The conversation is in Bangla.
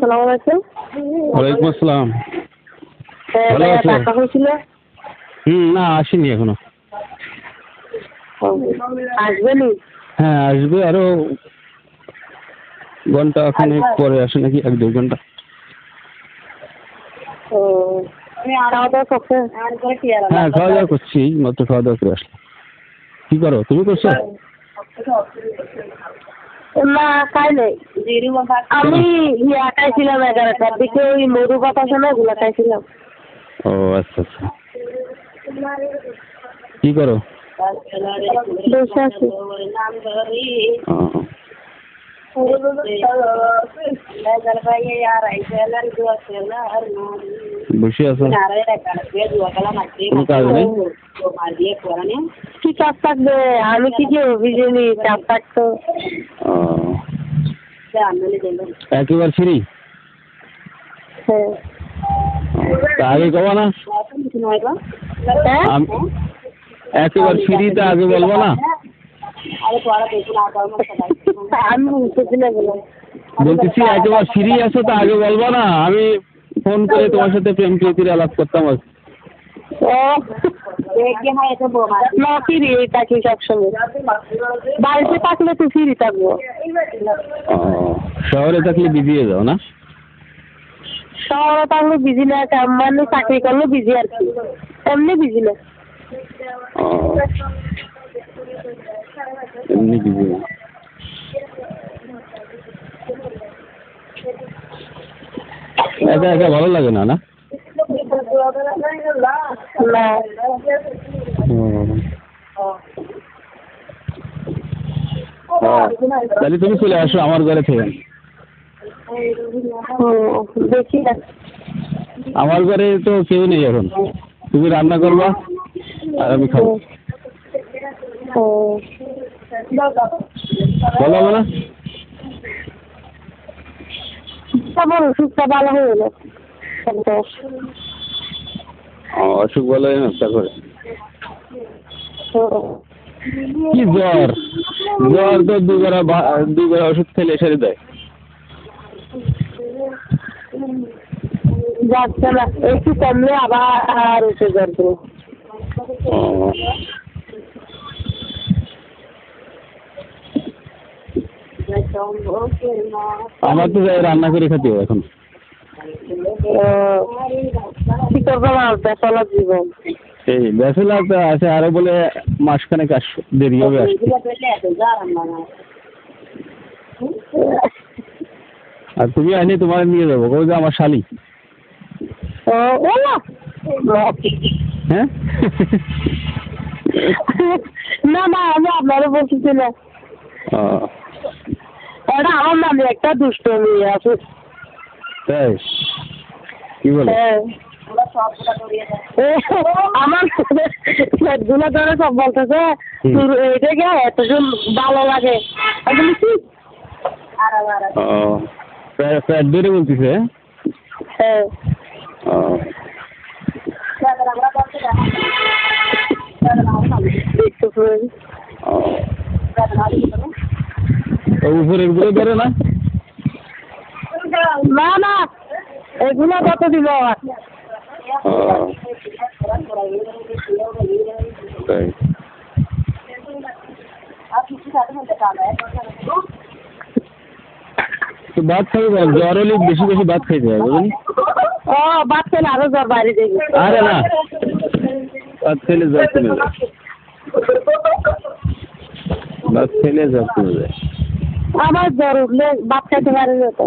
আসসালামু আলাইকুম। ওয়ালাইকুম আসসালাম। ভালো আছো? টাকা হয়েছিল? না আসেনি এখনো। আসবে নি? হ্যাঁ আসবে, আরো ঘন্টা খানেক পরে আসে নাকি, 1-2 ঘন্টা। ও খাওয়া দাওয়া করছে? হ্যাঁ খাওয়া দাওয়া করছি, মাত্র খাওয়া দাওয়া করে আসলাম। কি করো, তুমি করছো? না খাই নাই। আমি খাইছিলাম 11টার দিকে, ওই মধু পাতা শোনা ওগুলো খাইছিলাম। ও আচ্ছা আচ্ছা। কি করো? বসে আছি। বসে আছো? কোনো কাজ নেই? কি কাজ থাকবে? আমি কি অভিযোগ চাপ থাকতো। একেবারে ফ্রি? হ্যাঁ। আগে কবা না? একেবারে ফ্রি তা আগে বলবো না? আমি বুঝতেছি না বলে বলতেছি একেবারে ফ্রি আছো তা আগে বলবো না? আমি ফোন করে তোমার সাথে প্রেম প্রীতির আলাপ করতাম। ফিরি থাকি সবসময়, বাড়িতে থাকলে তো ফিরি থাকবো। শহরে থাকলে বিজি হয়ে যাও না? শহরে থাকলে বিজি না, মানে চাকরি করলে বিজি আর কি, এমনি বিজি না। এমনি বিজি না। একা একা ভালো লাগে না? না তাহলে তুমি চলে আসো আমার ঘরে থেকে। দেখি না, আমার ঘরে তো কেউ নেই এখন, তুমি রান্না করবা আর আমি খাবো। বলো না? অসুখটা ভালো হয়ে গেল। অসুখ ভালো হয় না তারপরে? কি জ্বর? জ্বর তো দুবার ওষুধ খেলে সেরে দেয়। যাচ্ছে না, একটু কমলে আবার উঠে যাবে। আমার তো যাই রান্না করে খেতে হবে এখন। কি করবো, বেসালার জীবন। এই ব্যাচেলার তো আছে, আরো বলে মাসখানেক দেরি হবে আসতে। আর তুমি আইনি তোমার নিয়ে যাবো, ওই যে আমার শালি। হ্যাঁ না না, আমি আপনারও বলতেছি না। এটা আমার নামে একটা দুষ্ট মেয়ে আছে। তাই কি বলে? আমার গুলো ধরে সব বলতেছে এটাকে এতজন ভালো লাগে। প্যাট ধরে বলতেছে? হ্যাঁ। উপরের গুলো ধরে না? না না, এগুলো কত দিল? তো ভাত খাই, জ্বর হলে বেশি বেশি ভাত খাইতে হবে বুঝলি? ভাত খেলে আরো জ্বর বাইরে যাবে। আরে না, ভাত খেলে জ্বর কমে যায়। ভাত খেলে জ্বর কমে যায়। আমার জ্বর উঠলে ভাত খাইতে পারে না তো।